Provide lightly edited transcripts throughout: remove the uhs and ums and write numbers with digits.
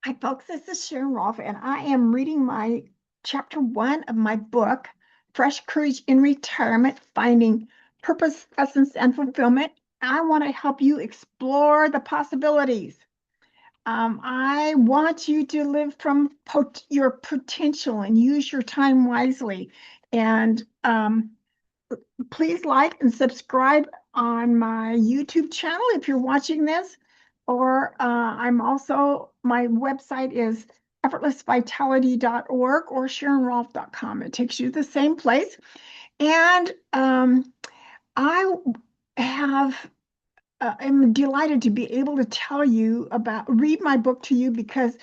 Hi, folks. This is SharonRolph, and I am reading my chapter 1 of my book, Fresh Courage in Retirement Finding Purpose, Essence, and Fulfillment. I want to help you explore the possibilities. I want you to live from your potential and use your time wisely. And please like and subscribe on my YouTube channel if you're watching this. Or my website is effortlessvitality.org or SharonRolph.com. It takes you to the same place. And I have I'm delighted to be able to read my book to you because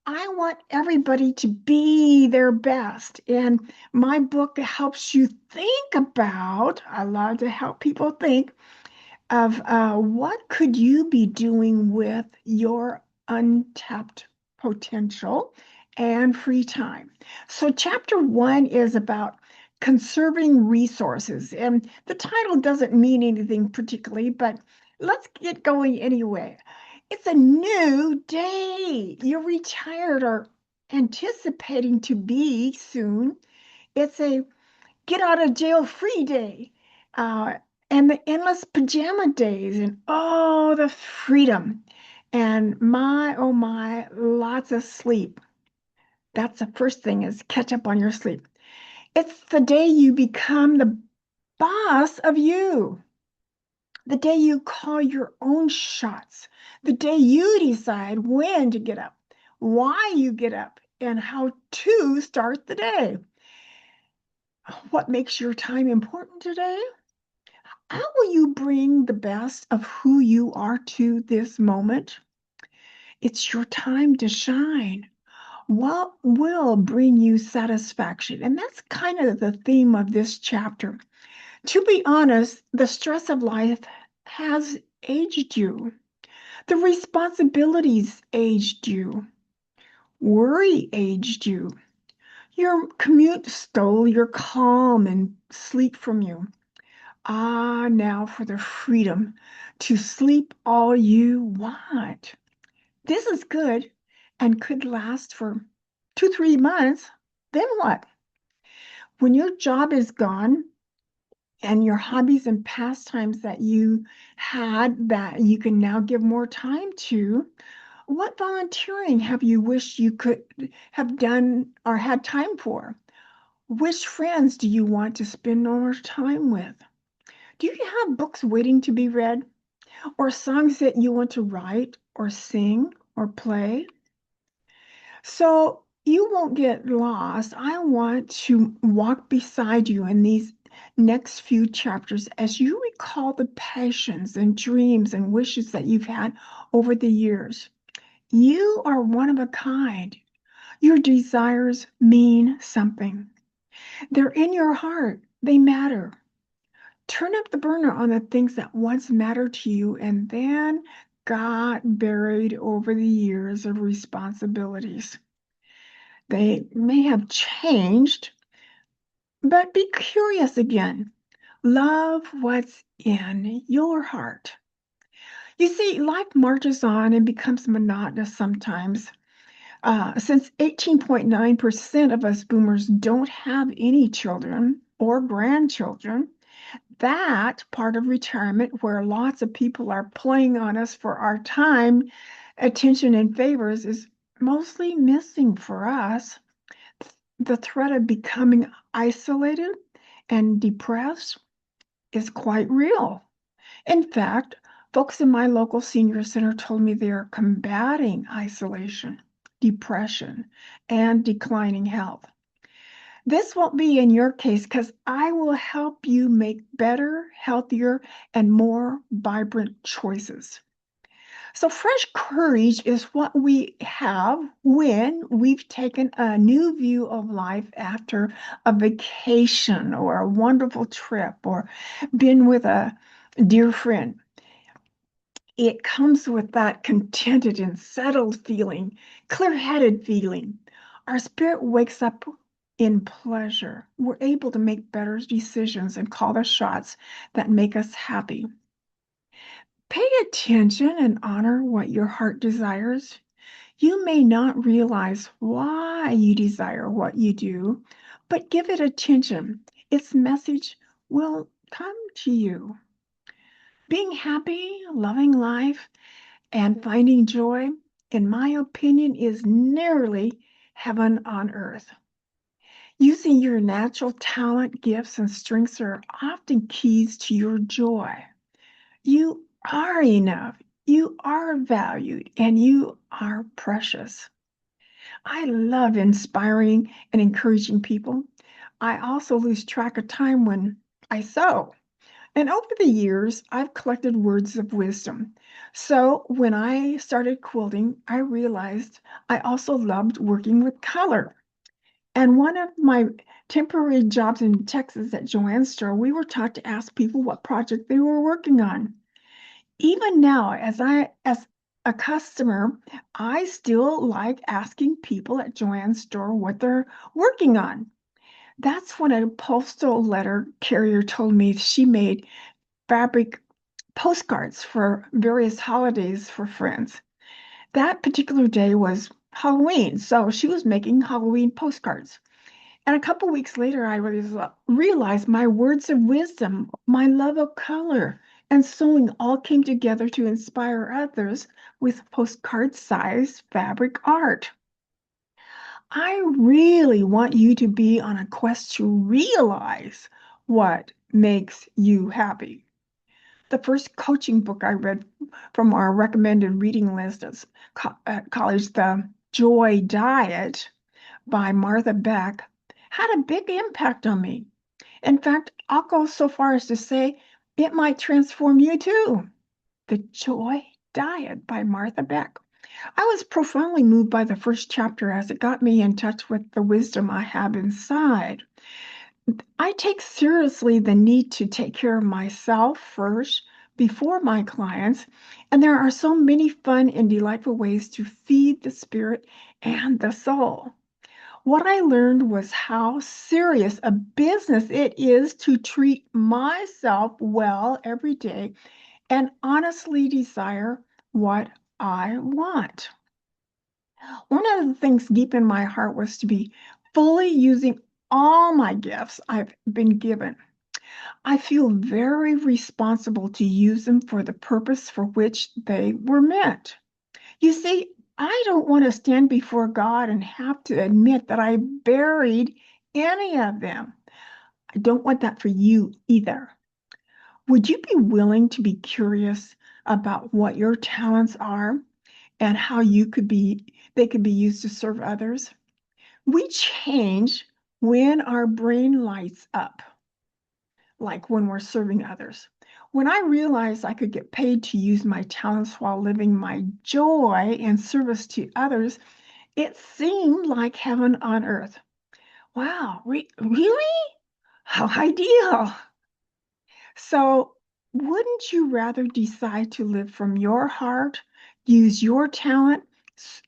I want everybody to be their best. And my book helps you think about, I love to help people think of what could you be doing with your untapped potential and free time. So chapter 1 is about conserving resources, and the title doesn't mean anything particularly, but let's get going anyway. It's a new day. You're retired or anticipating to be soon. It's a get out of jail free day. Uh, and the endless pajama days and oh, the freedom. And my, oh my, lots of sleep. That's the first thing is catch up on your sleep. It's the day you become the boss of you, the day you call your own shots, the day you decide when to get up, why you get up, and how to start the day. What makes your time important today? How will you bring the best of who you are to this moment? It's your time to shine. What will bring you satisfaction? And that's kind of the theme of this chapter. To be honest, the stress of life has aged you. The responsibilities aged you. Worry aged you. Your commute stole your calm and sleep from you. Ah, now for the freedom to sleep all you want. This is good and could last for 2, 3 months. Then what? When your job is gone and your hobbies and pastimes that you had that you can now give more time to, what volunteering have you wished you could have done or had time for? Which friends do you want to spend more time with? Do you have books waiting to be read? Or songs that you want to write or sing or play. So you won't get lost. I want to walk beside you in these next few chapters as you recall the passions and dreams and wishes that you've had over the years. You are one of a kind. Your desires mean something. They're in your heart. They matter. Turn up the burner on the things that once mattered to you and then got buried over the years of responsibilities. They may have changed, but be curious again. Love what's in your heart. You see, life marches on and becomes monotonous sometimes. Since 18.9% of us boomers don't have any children or grandchildren, that part of retirement where lots of people are playing on us for our time, attention, and favors is mostly missing for us. The threat of becoming isolated and depressed is quite real. In fact, folks in my local senior center told me they are combating isolation, depression, and declining health. This won't be in your case because I will help you make better, healthier, and more vibrant choices. So, fresh courage is what we have when we've taken a new view of life after a vacation or a wonderful trip or been with a dear friend. It comes with that contented and settled feeling, clear headed feeling. Our spirit wakes up in pleasure. We're able to make better decisions and call the shots that make us happy. Pay attention and honor what your heart desires. You may not realize why you desire what you do, but give it attention. Its message will come to you. Being happy, loving life, and finding joy, in my opinion, is nearly heaven on earth. Using your natural talent, gifts, and strengths are often keys to your joy. You are enough, you are valued, and you are precious. I love inspiring and encouraging people. I also lose track of time when I sew. And over the years, I've collected words of wisdom. So when I started quilting, I realized I also loved working with color. And one of my temporary jobs in Texas at Joann's store, we were taught to ask people what project they were working on. Even now, as a customer, I still like asking people at Joann's store what they're working on. That's when a postal letter carrier told me she made fabric postcards for various holidays for friends. That particular day was Halloween, so she was making Halloween postcards. And a couple weeks later, I realized my words of wisdom, my love of color, and sewing all came together to inspire others with postcard sized fabric art. I really want you to be on a quest to realize what makes you happy. The first coaching book I read from our recommended reading list is college, The Joy Diet by Martha Beck, had a big impact on me. In fact, I'll go so far as to say it might transform you too. The Joy Diet by Martha Beck. I was profoundly moved by the first chapter as it got me in touch with the wisdom I have inside. I take seriously the need to take care of myself first before my clients, and there are so many fun and delightful ways to feed the spirit and the soul. What I learned was how serious a business it is to treat myself well every day and honestly desire what I want. One of the things deep in my heart was to be fully using all my gifts I've been given. I feel very responsible to use them for the purpose for which they were meant. You see, I don't want to stand before God and have to admit that I buried any of them. I don't want that for you either. Would you be willing to be curious about what your talents are and how they could be used to serve others? We change when our brain lights up, like when we're serving others. When I realized I could get paid to use my talents while living my joy and service to others, it seemed like heaven on earth. Wow, really? How ideal. So, wouldn't you rather decide to live from your heart, use your talent,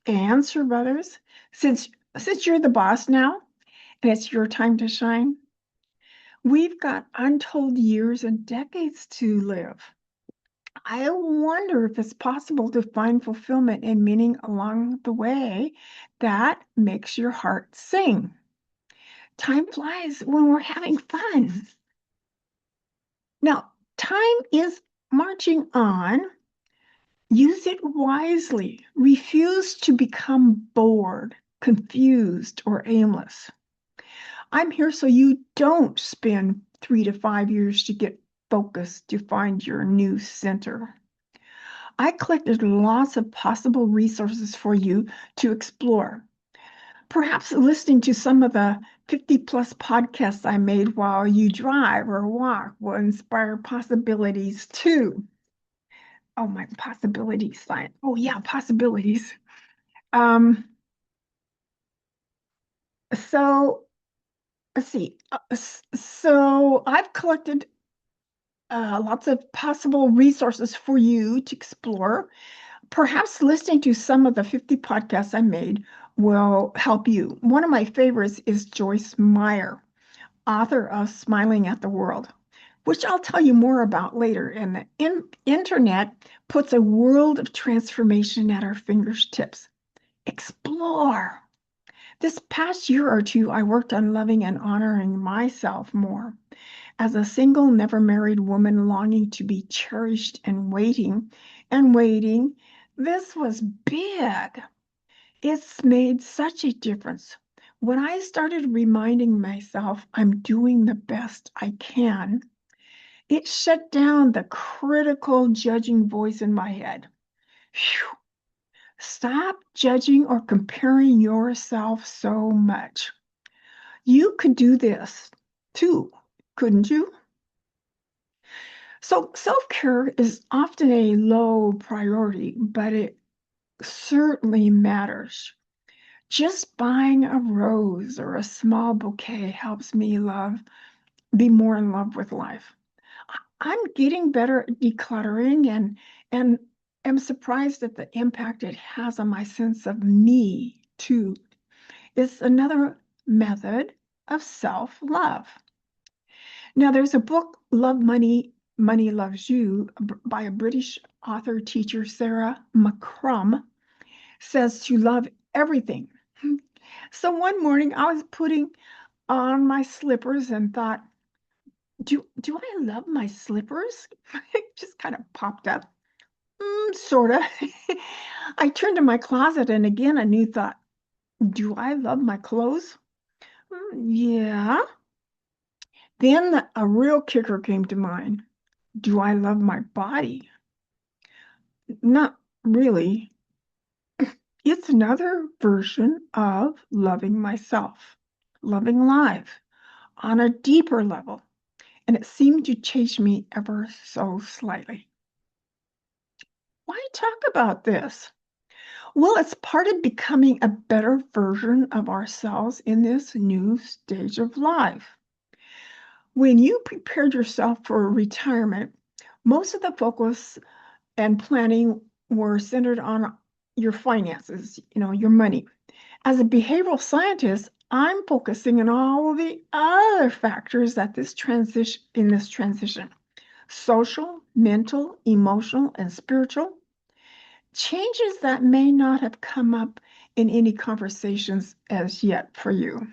and serve others? Since you're the boss now and it's your time to shine, we've got untold years and decades to live. I wonder if it's possible to find fulfillment and meaning along the way that makes your heart sing. Time flies when we're having fun. Now, time is marching on. Use it wisely. Refuse to become bored, confused, or aimless. I'm here so you don't spend 3 to 5 years to get focused to find your new center. I collected lots of possible resources for you to explore. Perhaps listening to some of the 50 plus podcasts I made while you drive or walk will inspire possibilities too. Oh, my possibilities sign. Oh, yeah, possibilities. Um, so let's see. So I've collected lots of possible resources for you to explore. Perhaps listening to some of the 50 podcasts I made will help you. One of my favorites is Joyce Meyer, author of Smiling at the World, which I'll tell you more about later. And the internet puts a world of transformation at our fingertips. Explore. This past year or two, I worked on loving and honoring myself more. As a single, never married woman longing to be cherished and waiting, this was big. It's made such a difference. When I started reminding myself I'm doing the best I can, it shut down the critical, judging voice in my head. Phew. Stop judging or comparing yourself so much. You could do this too, couldn't you? So, self care is often a low priority, but it certainly matters. Just buying a rose or a small bouquet helps me be more in love with life. I'm getting better at decluttering and am surprised at the impact it has on my sense of me too. It's another method of self-love. Now there's a book, Love Money, Money Loves You, by a British author teacher, Sarah McCrum, says to love everything. So one morning I was putting on my slippers and thought, do I love my slippers? It just kind of popped up. Sort of. I turned to my closet and again a new thought. Do I love my clothes? Yeah. Then a real kicker came to mind. Do I love my body? Not really. It's another version of loving myself, loving life on a deeper level. And it seemed to change me ever so slightly. Why talk about this? Well, it's part of becoming a better version of ourselves in this new stage of life. When you prepared yourself for retirement, most of the focus and planning were centered on your finances, your money. As a behavioral scientist, I'm focusing on all of the other factors that this transition, social, mental, emotional, and spiritual, changes that may not have come up in any conversations as yet for you.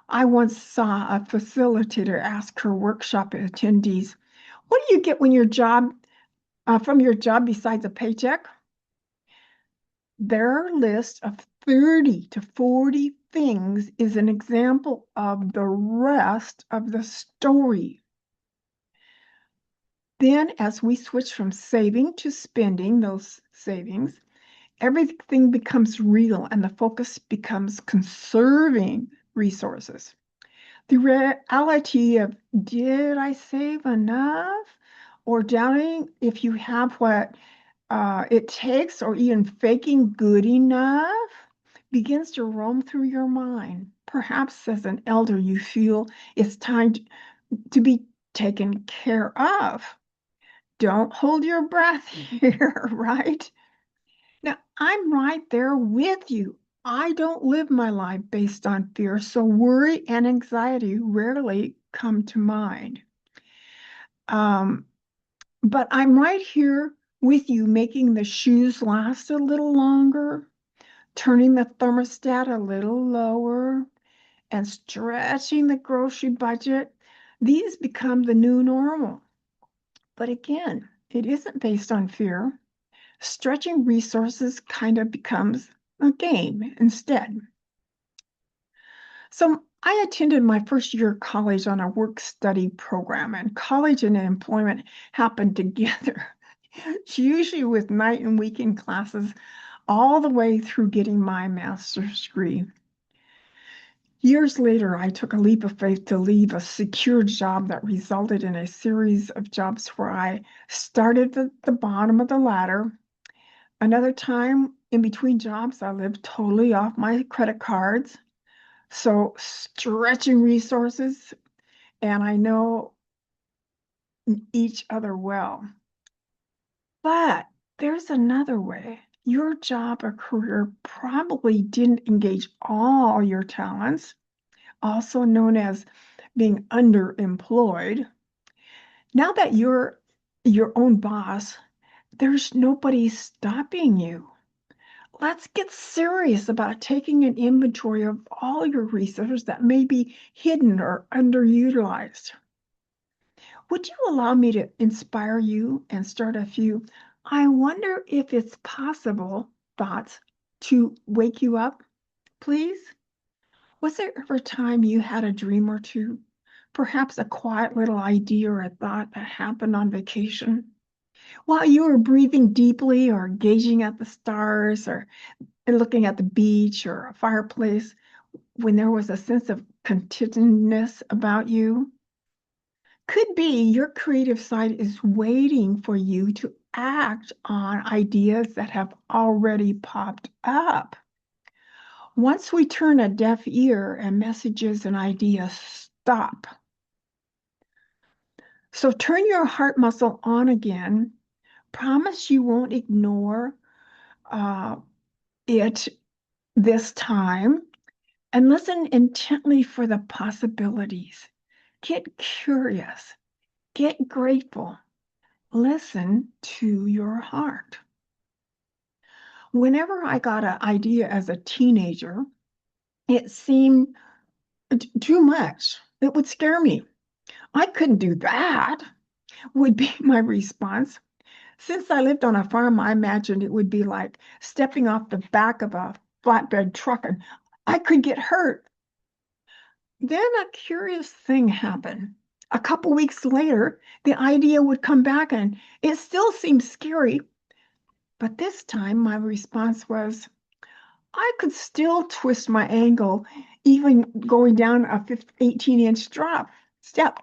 I once saw a facilitator ask her workshop attendees, "What do you get from your job besides a paycheck?" Their list of 30 to 40 things is an example of the rest of the story. Then, as we switch from saving to spending those savings, everything becomes real and the focus becomes conserving resources. The reality of did I save enough or doubting if you have what it takes or even faking good enough begins to roam through your mind. Perhaps as an elder, you feel it's time to be taken care of. Don't hold your breath here, right? Now, I'm right there with you. I don't live my life based on fear, so worry and anxiety rarely come to mind. Um, but I'm right here with you, making the shoes last a little longer, turning the thermostat a little lower, and stretching the grocery budget. These become the new normal. But again, it isn't based on fear. Stretching resources kind of becomes a game instead. So I attended my first year of college on a work study program, and college and employment happened together, usually with night and weekend classes all the way through getting my master's degree. Years later, I took a leap of faith to leave a secure job that resulted in a series of jobs where I started at the bottom of the ladder. Another time in between jobs, I lived totally off my credit cards. So stretching resources, and I know each other well. But there's another way. Your job or career probably didn't engage all your talents, also known as being underemployed. Now that you're your own boss, there's nobody stopping you. Let's get serious about taking an inventory of all your resources that may be hidden or underutilized. Would you allow me to inspire you and start a few "I wonder if it's possible" thoughts to wake you up, please? Was there ever a time you had a dream or two? Perhaps a quiet little idea or a thought that happened on vacation while you were breathing deeply or gazing at the stars or looking at the beach or a fireplace when there was a sense of contentedness about you? Could be your creative side is waiting for you to act on ideas that have already popped up. Once we turn a deaf ear and messages and ideas stop. So turn your heart muscle on again. Promise you won't ignore uh, it this time, and listen intently for the possibilities. Get curious, get grateful, listen to your heart. Whenever I got an idea as a teenager, it seemed too much. It would scare me. I couldn't do that, would be my response. Since I lived on a farm, I imagined it would be like stepping off the back of a flatbed truck and I could get hurt. Then a curious thing happened. A couple weeks later, the idea would come back and it still seemed scary. But this time, my response was, I could still twist my ankle, even going down a 18-inch step.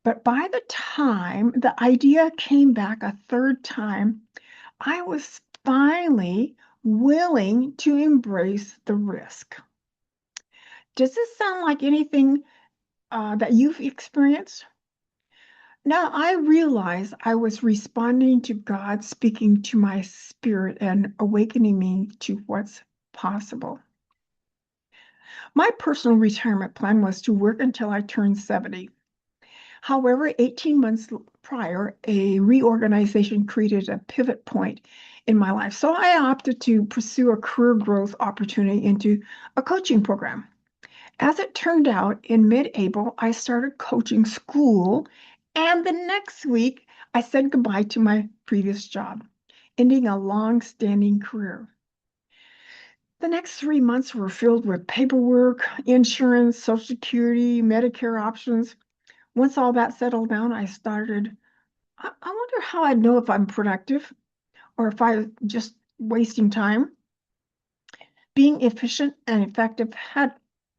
But by the time the idea came back a third time, I was finally willing to embrace the risk. Does this sound like anything that you've experienced? Now I realize I was responding to God speaking to my spirit and awakening me to what's possible. My personal retirement plan was to work until I turned 70. However, 18 months prior, a reorganization created a pivot point in my life. So I opted to pursue a career growth opportunity into a coaching program. As it turned out, in mid-April, I started coaching school, and the next week, I said goodbye to my previous job, ending a long-standing career. The next 3 months were filled with paperwork, insurance, Social Security, Medicare options. Once all that settled down, I started, I wonder how I'd know if I'm productive or if I'm just wasting time. Being efficient and effective had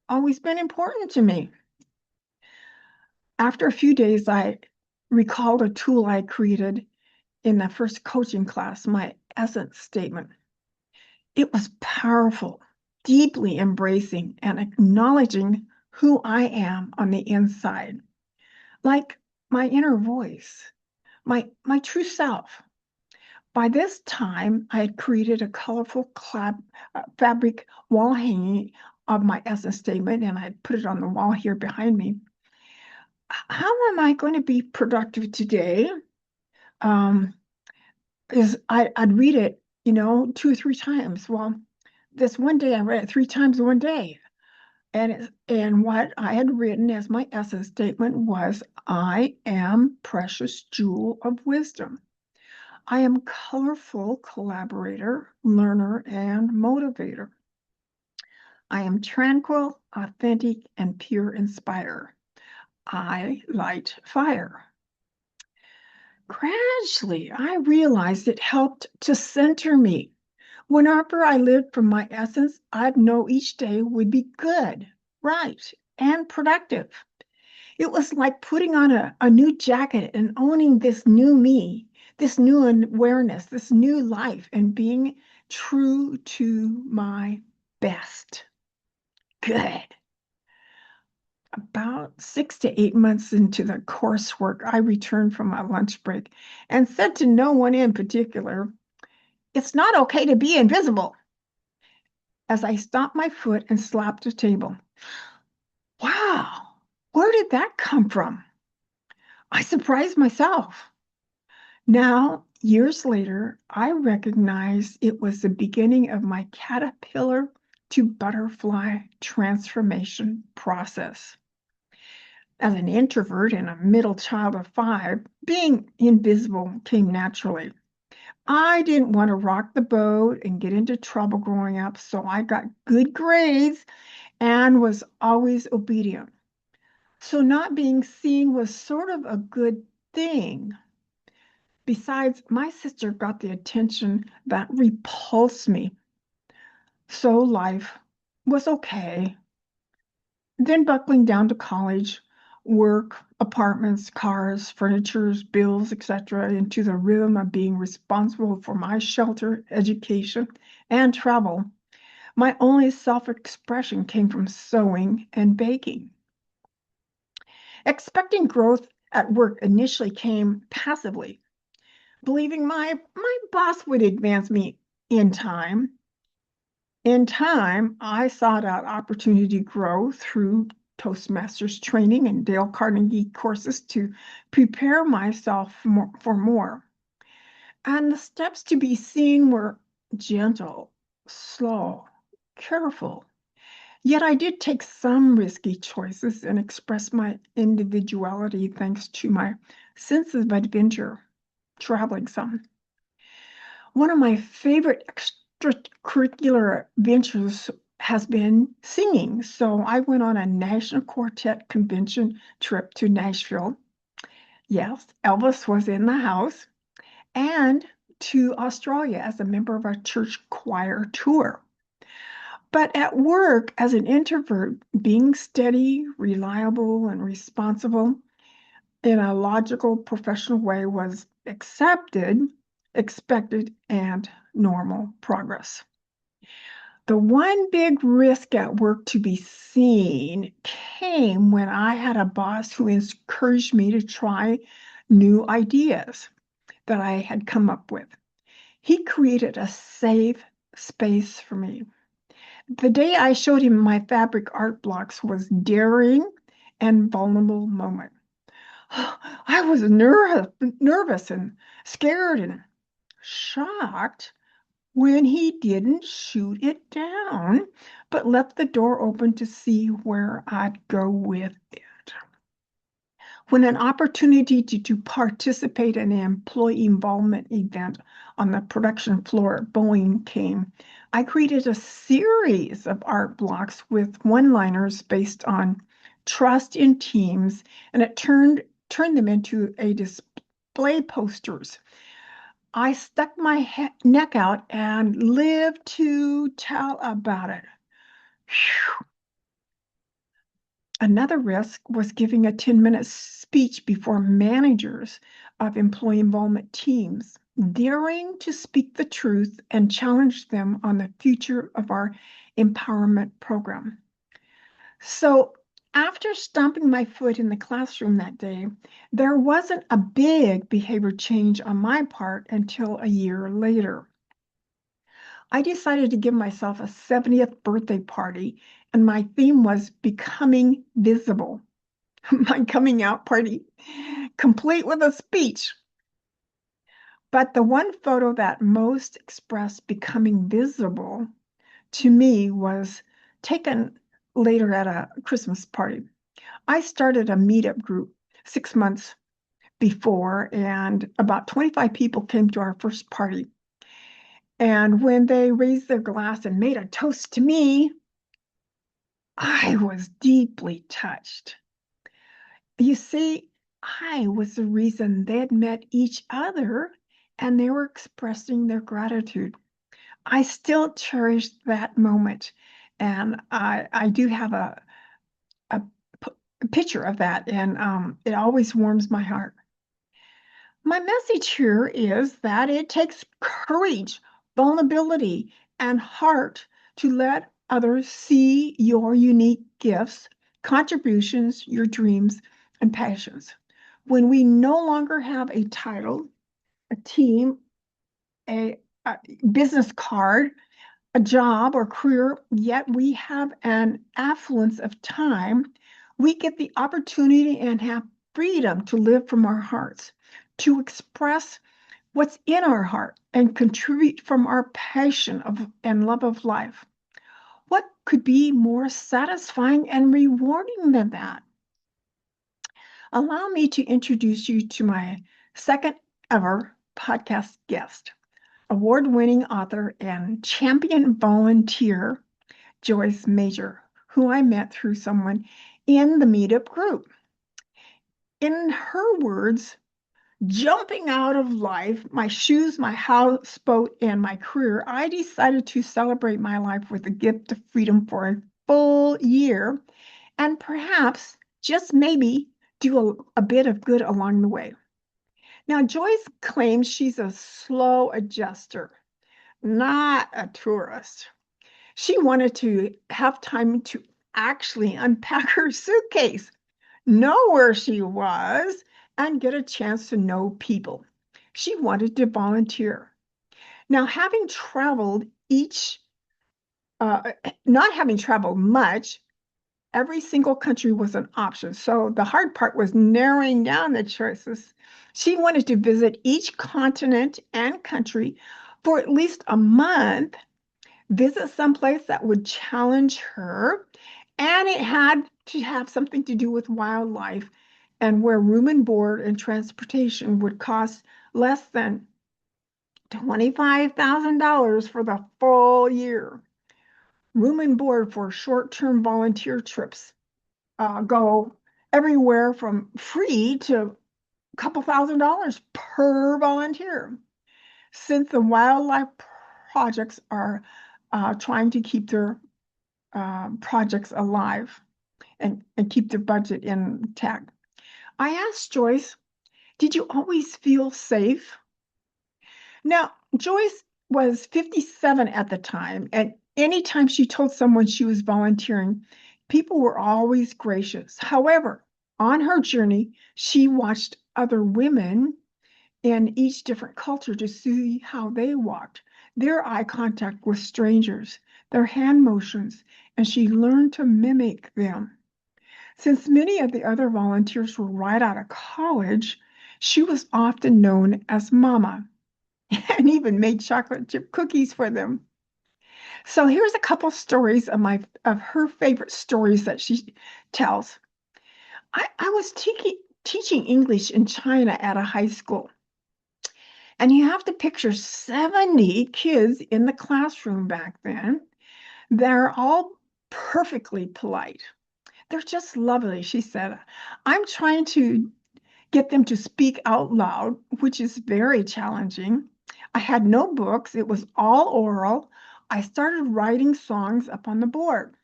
always been important to me. After a few days, I recalled a tool I created in the first coaching class, my essence statement. It was powerful, deeply embracing and acknowledging who I am on the inside, like my inner voice, my true self. By this time, I had created a colorful fabric wall hanging of my essence statement, and I had put it on the wall here behind me. How am I going to be productive today? Um, I'd read it, 2 or 3 times. Well, this one day I read it 3 times in one day. And what I had written as my essence statement was, I am precious jewel of wisdom. I am colorful collaborator, learner, and motivator. I am tranquil, authentic, and pure inspire. I light fire. Gradually, I realized it helped to center me. Whenever I lived from my essence, I'd know each day would be good, right, and productive. It was like putting on a new jacket and owning this new me, this new awareness, this new life, and being true to my best. Good. About 6 to 8 months into the coursework, I returned from my lunch break and said to no one in particular, it's not okay to be invisible, as I stomped my foot and slapped the table. Wow, where did that come from? I surprised myself. Now, years later, I recognize it was the beginning of my caterpillar to butterfly transformation process. As an introvert and a middle child of five, being invisible came naturally. I didn't want to rock the boat and get into trouble growing up, so I got good grades and was always obedient. So not being seen was sort of a good thing. Besides, my sister got the attention that repulsed me. So life was okay. Then buckling down to college, work, apartments, cars, furnitures, bills, etc., into the rhythm of being responsible for my shelter, education, and travel. My only self-expression came from sewing and baking. Expecting growth at work initially came passively, believing my boss would advance me in time. In time, I sought out opportunity to grow through Toastmasters training and Dale Carnegie courses to prepare myself for more. And the steps to be seen were gentle, slow, careful. Yet I did take some risky choices and express my individuality thanks to my sense of adventure, traveling some. One of my favorite extracurricular ventures has been singing. So I went on a national quartet convention trip to Nashville. Yes, Elvis was in the house, and to Australia as a member of a church choir tour. But at work, as an introvert, being steady, reliable, and responsible in a logical, professional way was accepted, expected, and normal progress. The one big risk at work to be seen came when I had a boss who encouraged me to try new ideas that I had come up with. He created a safe space for me. The day I showed him my fabric art blocks was daring and vulnerable moment. I was nervous and scared and shocked when he didn't shoot it down, but left the door open to see where I'd go with it. When an opportunity to participate in an employee involvement event on the production floor at Boeing came, I created a series of art blocks with one-liners based on trust in teams, and it turned them into a display posters. I stuck my neck out and lived to tell about it. Whew. Another risk was giving a 10-minute speech before managers of employee involvement teams, daring to speak the truth and challenge them on the future of our empowerment program. So after stomping my foot in the classroom that day, there wasn't a big behavior change on my part until a year later. I decided to give myself a 70th birthday party, and my theme was becoming visible. My coming out party, complete with a speech. But the one photo that most expressed becoming visible to me was taken later at a Christmas party. I started a meetup group 6 months before, and about 25 people came to our first party. And when they raised their glass and made a toast to me, I was deeply touched. You see, I was the reason they'd met each other and they were expressing their gratitude. I still cherish that moment. And I do have a picture of that, and it always warms my heart. My message here is that it takes courage, vulnerability, and heart to let others see your unique gifts, contributions, your dreams, and passions. When we no longer have a title, a team, a business card, a job or career, yet we have an affluence of time, we get the opportunity and have freedom to live from our hearts, to express what's in our heart and contribute from our passion and love of life. What could be more satisfying and rewarding than that? Allow me to introduce you to my second ever podcast guest, award-winning author and champion volunteer, Joyce Major, who I met through someone in the meetup group. In her words, jumping out of life, my shoes, my houseboat, and my career, I decided to celebrate my life with the gift of freedom for a full year and perhaps, just maybe, do a bit of good along the way. Now, Joyce claims she's a slow adjuster, not a tourist. She wanted to have time to actually unpack her suitcase, know where she was, and get a chance to know people. She wanted to volunteer. Now, not having traveled much, every single country was an option. So the hard part was narrowing down the choices. She wanted to visit each continent and country for at least a month, visit someplace that would challenge her, and it had to have something to do with wildlife and where room and board and transportation would cost less than $25,000 for the full year. Room and board for short-term volunteer trips go everywhere from free to a couple $1,000s per volunteer. Since the wildlife projects are trying to keep their projects alive and keep their budget intact. I asked Joyce, did you always feel safe? Now, Joyce was 57 at the time, and anytime she told someone she was volunteering, people were always gracious. However, on her journey, she watched other women in each different culture to see how they walked, their eye contact with strangers, their hand motions, and she learned to mimic them. Since many of the other volunteers were right out of college, she was often known as Mama and even made chocolate chip cookies for them. So here's a couple stories of her favorite stories that she tells. I was teaching English in China at a high school. And you have to picture 70 kids in the classroom back then. They're all perfectly polite. They're just lovely, she said. I'm trying to get them to speak out loud, which is very challenging. I had no books, it was all oral. I started writing songs up on the board.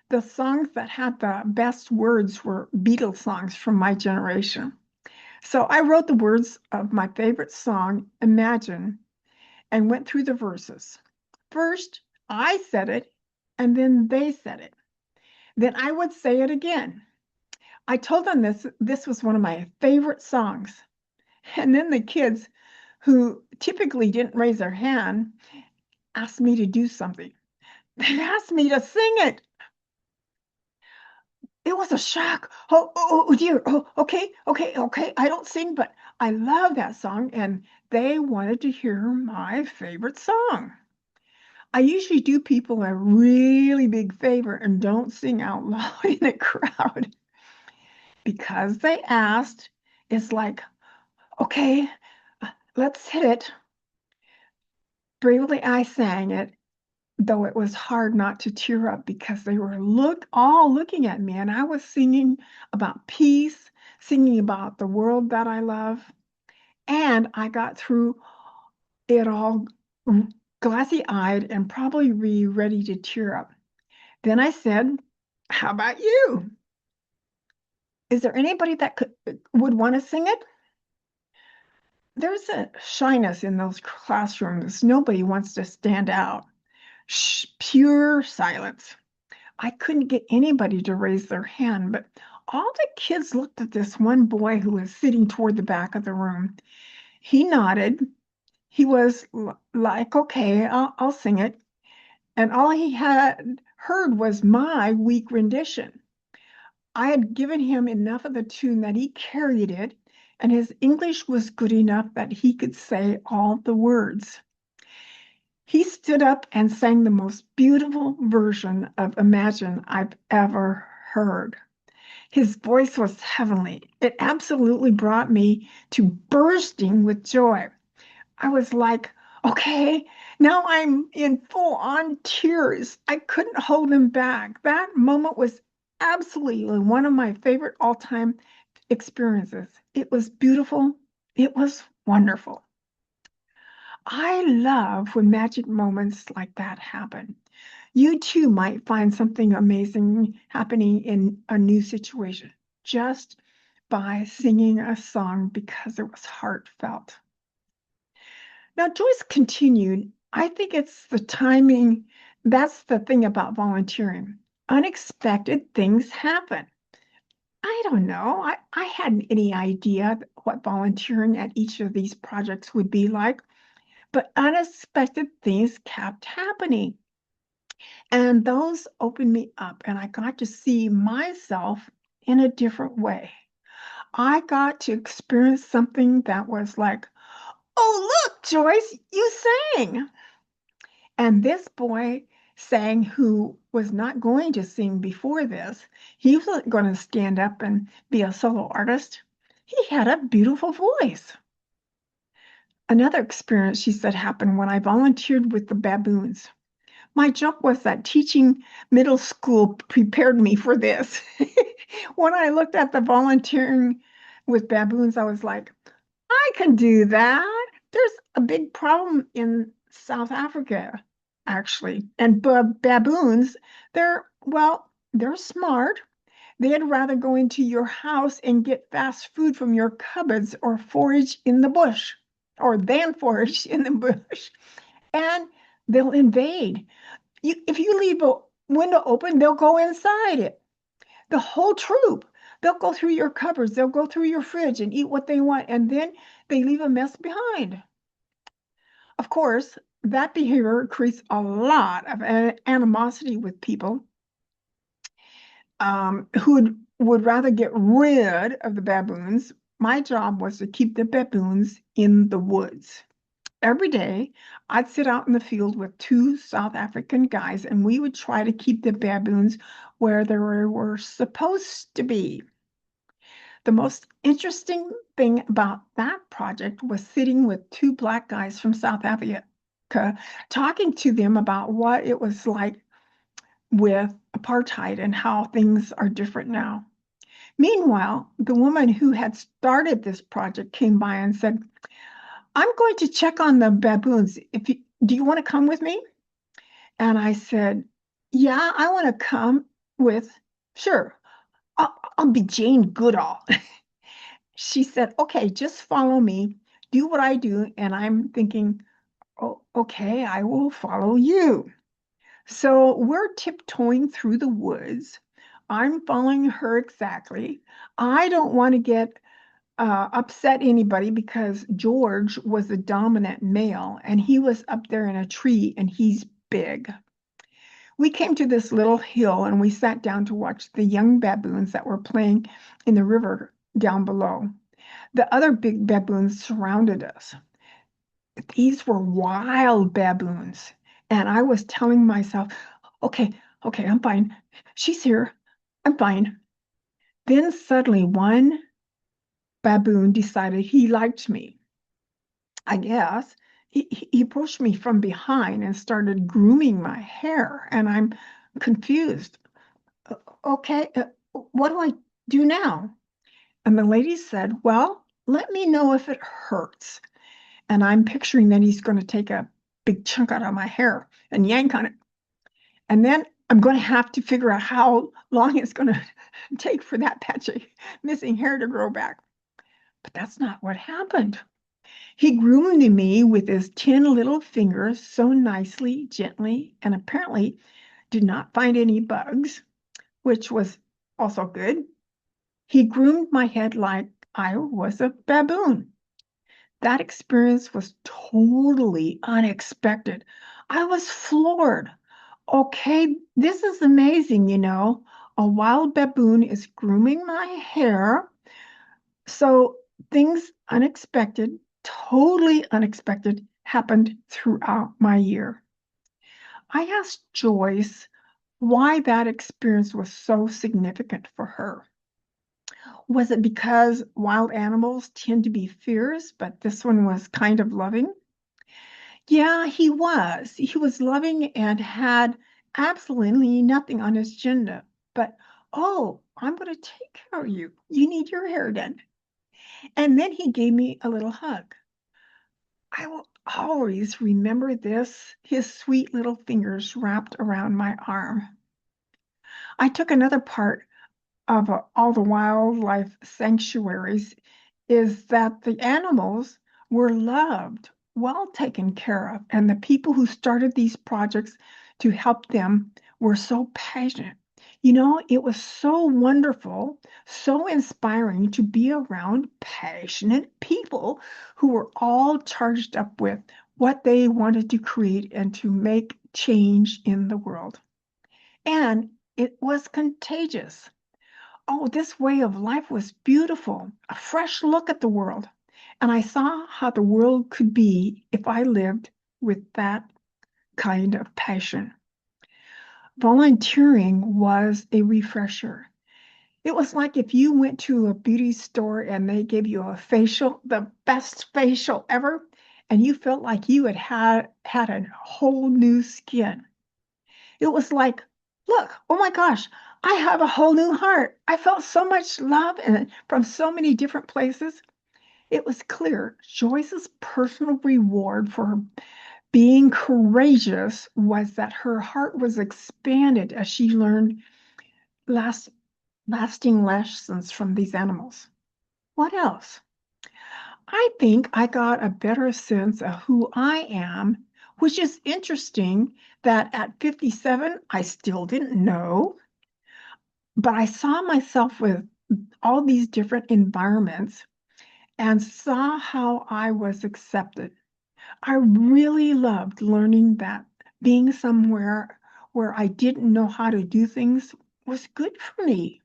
The songs that had the best words were Beatles songs from my generation. So I wrote the words of my favorite song, Imagine, and went through the verses. First, I said it, and then they said it. Then I would say it again. I told them this was one of my favorite songs. And then the kids, who typically didn't raise their hand, asked me to do something. They asked me to sing it. It was a shock. Oh dear. Oh, okay. I don't sing, but I love that song, and they wanted to hear my favorite song. I usually do people a really big favor and don't sing out loud in a crowd. Because they asked, it's like, okay, let's hit it. Bravely, I sang it, though it was hard not to tear up because they were all looking at me, and I was singing about peace, singing about the world that I love, and I got through it all glassy-eyed and probably ready to tear up. Then I said, "How about you? Is there anybody that would want to sing it?" There's a shyness in those classrooms. Nobody wants to stand out. Pure silence. I couldn't get anybody to raise their hand, but all the kids looked at this one boy who was sitting toward the back of the room. He nodded. He was like, okay, I'll sing it. And all he had heard was my weak rendition. I had given him enough of the tune that he carried it, and his English was good enough that he could say all the words. He stood up and sang the most beautiful version of Imagine I've ever heard. His voice was heavenly. It absolutely brought me to bursting with joy. I was like, okay, now I'm in full on tears. I couldn't hold them back. That moment was absolutely one of my favorite all time experiences. It was beautiful. It was wonderful. I love when magic moments like that happen. You too might find something amazing happening in a new situation just by singing a song because it was heartfelt. Now, Joyce continued, I think it's the timing. That's the thing about volunteering. Unexpected things happen. I don't know. I hadn't any idea what volunteering at each of these projects would be like, but unexpected things kept happening. And those opened me up, and I got to see myself in a different way. I got to experience something that was like, oh, look, Joyce, you sang. And this boy sang who was not going to sing before this. He wasn't going to stand up and be a solo artist. He had a beautiful voice. Another experience, she said, happened when I volunteered with the baboons. My joke was that teaching middle school prepared me for this. When I looked at the volunteering with baboons, I was like, I can do that. There's a big problem in South Africa, actually. And baboons, they're smart. They'd rather go into your house and get fast food from your cupboards or forage in the bush, or than forage in the bush. And they'll invade. If you leave a window open, they'll go inside it. The whole troop. They'll go through your cupboards, they'll go through your fridge and eat what they want, and then they leave a mess behind. Of course, that behavior creates a lot of animosity with people who would rather get rid of the baboons. My job was to keep the baboons in the woods. Every day, I'd sit out in the field with two South African guys, and we would try to keep the baboons where they were supposed to be. The most interesting thing about that project was sitting with two Black guys from South Africa, talking to them about what it was like with apartheid and how things are different now. Meanwhile, the woman who had started this project came by and said, I'm going to check on the baboons. Do you want to come with me? And I said, yeah, I want to come with, sure, I'll be Jane Goodall. She said, okay, just follow me, do what I do. And I'm thinking, oh, okay, I will follow you. So we're tiptoeing through the woods. I'm following her exactly. I don't want to get upset anybody because George was the dominant male and he was up there in a tree and he's big. We came to this little hill and we sat down to watch the young baboons that were playing in the river down below. The other big baboons surrounded us. These were wild baboons. And I was telling myself, okay, okay, I'm fine. She's here. I'm fine. Then suddenly one baboon decided he liked me. I guess he approached me from behind and started grooming my hair. And I'm confused. Okay, what do I do now? And the lady said, well, let me know if it hurts. And I'm picturing that he's going to take a big chunk out of my hair and yank on it. And then I'm going to have to figure out how long it's going to take for that patch of missing hair to grow back. But that's not what happened. He groomed me with his 10 little fingers so nicely, gently, and apparently did not find any bugs, which was also good. He groomed my head like I was a baboon. That experience was totally unexpected. I was floored. Okay, this is amazing, you know. A wild baboon is grooming my hair. So things unexpected, totally unexpected, happened throughout my year. I asked Joyce why that experience was so significant for her. Was it because wild animals tend to be fierce, but this one was kind of loving? Yeah, he was. He was loving and had absolutely nothing on his agenda. But, oh, I'm going to take care of you. You need your hair done. And then he gave me a little hug. I will always remember this, his sweet little fingers wrapped around my arm. I took another part of all the wildlife sanctuaries is that the animals were loved, well taken care of, and the people who started these projects to help them were so passionate. You know, it was so wonderful, so inspiring to be around passionate people who were all charged up with what they wanted to create and to make change in the world. And it was contagious. Oh, this way of life was beautiful, a fresh look at the world. And I saw how the world could be if I lived with that kind of passion. Volunteering was a refresher. It was like if you went to a beauty store and they gave you a facial, the best facial ever, and you felt like you had a whole new skin. It was like, look, oh my gosh, I have a whole new heart. I felt so much love and from so many different places. It was clear Joyce's personal reward for being courageous was that her heart was expanded as she learned last, lasting lessons from these animals. What else? I think I got a better sense of who I am, which is interesting that at 57, I still didn't know, but I saw myself with all these different environments and saw how I was accepted. I really loved learning that being somewhere where I didn't know how to do things was good for me.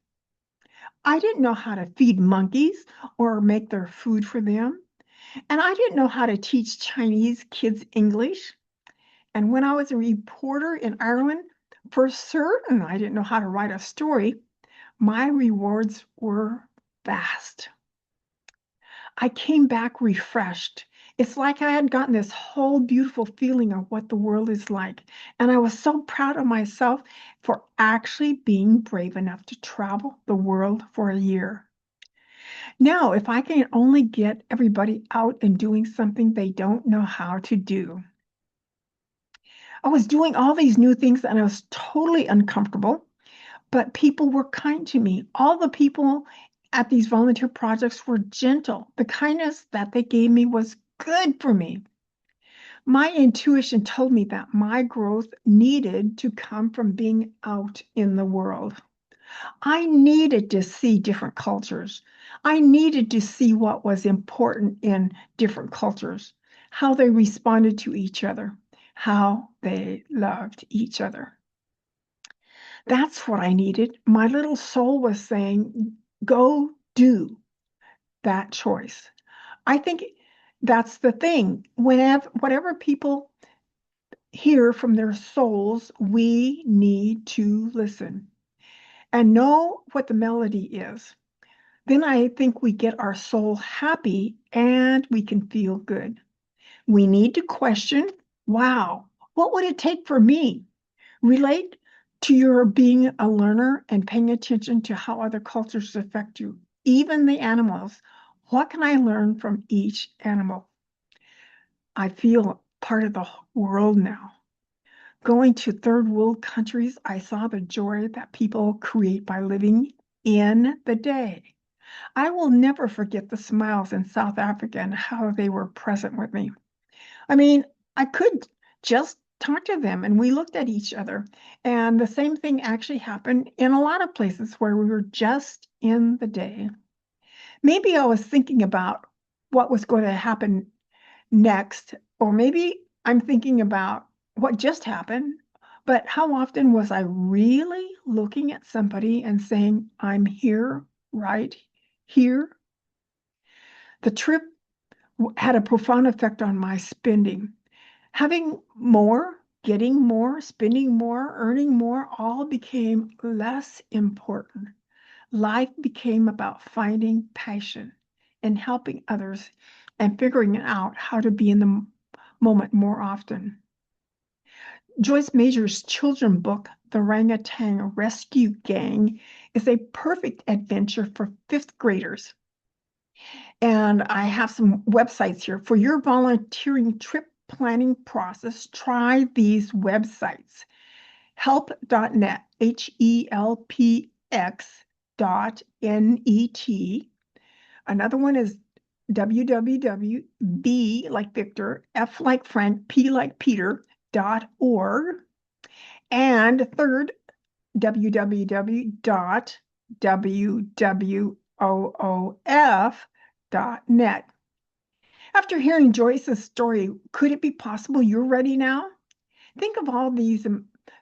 I didn't know how to feed monkeys or make their food for them. And I didn't know how to teach Chinese kids English. And when I was a reporter in Ireland, for certain, I didn't know how to write a story. My rewards were vast. I came back refreshed. It's like I had gotten this whole beautiful feeling of what the world is like. And I was so proud of myself for actually being brave enough to travel the world for a year. Now, if I can only get everybody out and doing something they don't know how to do. I was doing all these new things and I was totally uncomfortable, but people were kind to me. All the people at these volunteer projects were gentle. The kindness that they gave me was good for me. My intuition told me that my growth needed to come from being out in the world. I needed to see different cultures. I needed to see what was important in different cultures, how they responded to each other, how they loved each other. That's what I needed. My little soul was saying, go do that choice. I think that's the thing. Whenever, whatever people hear from their souls, we need to listen and know what the melody is. Then I think we get our soul happy and we can feel good. We need to question, wow, what would it take for me? Relate to your being a learner and paying attention to how other cultures affect you, even the animals. What can I learn from each animal? I feel part of the world now. Going to third world countries, I saw the joy that people create by living in the day. I will never forget the smiles in South Africa and how they were present with me. I mean, I could just talk to them and we looked at each other. And the same thing actually happened in a lot of places where we were just in the day. Maybe I was thinking about what was going to happen next, or maybe I'm thinking about what just happened. But how often was I really looking at somebody and saying, I'm here, right here? The trip had a profound effect on my spending. Having more, getting more, spending more, earning more all became less important. Life became about finding passion and helping others and figuring out how to be in the moment more often. Joyce Major's children's book, The Orangutan Rescue Gang, is a perfect adventure for fifth graders. And I have some websites here. For your volunteering trip planning process, try these websites. Help.net, HELPX.net. Another one is www.B like Victor, F like Frank, P like Peter.org. And third, www.wwoof.net. After hearing Joyce's story, could it be possible you're ready now? Think of all these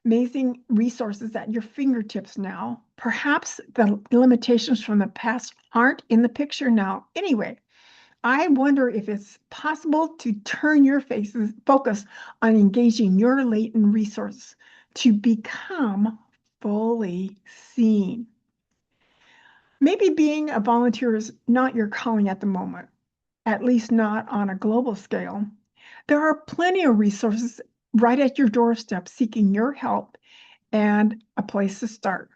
amazing resources at your fingertips now. Perhaps the limitations from the past aren't in the picture now. Anyway, I wonder if it's possible to turn your focus on engaging your latent resources to become fully seen. Maybe being a volunteer is not your calling at the moment, at least not on a global scale. There are plenty of resources right at your doorstep seeking your help and a place to start.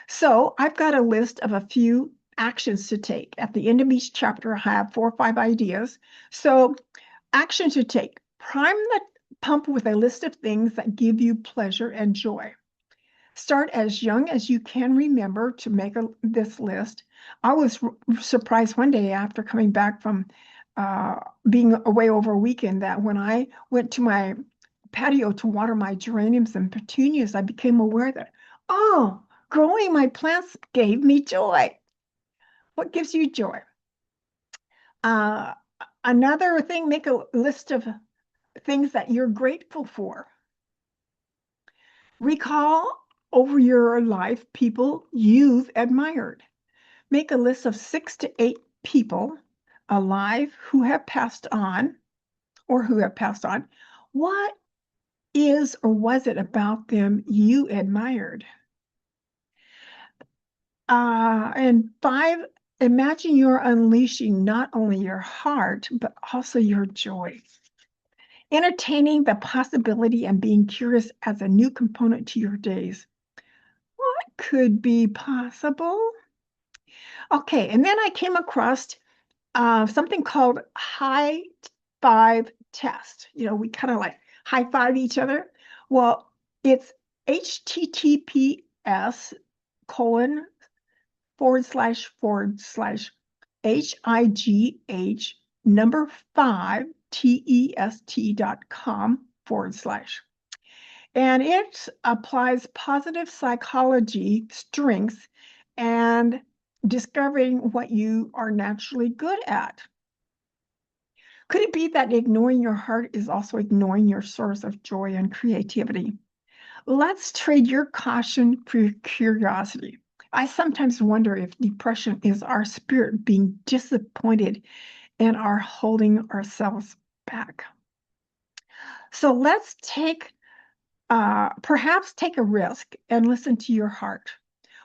So I've got a list of a few actions to take. At the end of each chapter, I have 4 or 5 ideas. So action to take. Prime the pump with a list of things that give you pleasure and joy. Start as young as you can remember to make this list. I was surprised one day after coming back from being away over a weekend that when I went to my patio to water my geraniums and petunias, I became aware that, oh, growing my plants gave me joy. What gives you joy? Another thing, make a list of things that you're grateful for. Recall over your life people you've admired. Make a list of 6 to 8 people alive who have passed on or who have passed on. What is or was it about them you admired? And 5, imagine you're unleashing not only your heart, but also your joy. Entertaining the possibility and being curious as a new component to your days. What could be possible? Okay, and then I came across something called high five test. You know, we kind of like high five each other. Well, it's HTTPS colon // HIGH number 5 TEST.com / and it applies positive psychology strengths and discovering what you are naturally good at. Could it be that ignoring your heart is also ignoring your source of joy and creativity? Let's trade your caution for curiosity. I sometimes wonder if depression is our spirit being disappointed and are holding ourselves back. So let's perhaps take a risk and listen to your heart.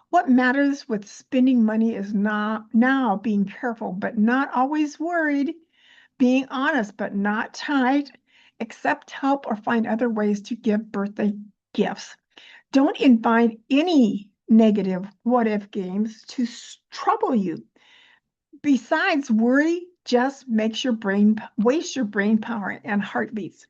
What matters with spending money is not now being careful, but not always worried, being honest, but not tight, accept help or find other ways to give birthday gifts. Don't invite any negative what if games to trouble you. Besides, worry just makes your brain waste your brain power and heartbeats.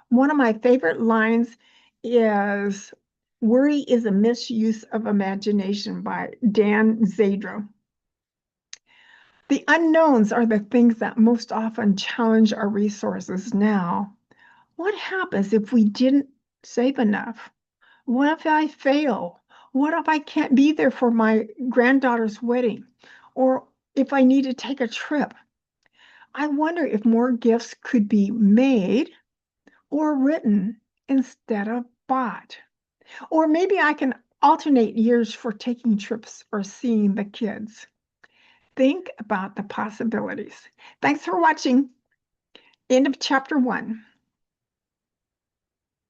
One of my favorite lines is worry is a misuse of imagination by Dan Zadro. The unknowns are the things that most often challenge our resources now. What happens if we didn't save enough? What if I fail? What if I can't be there for my granddaughter's wedding? Or if I need to take a trip? I wonder if more gifts could be made or written instead of bought. Or maybe I can alternate years for taking trips or seeing the kids. Think about the possibilities. Thanks for watching. End of chapter 1.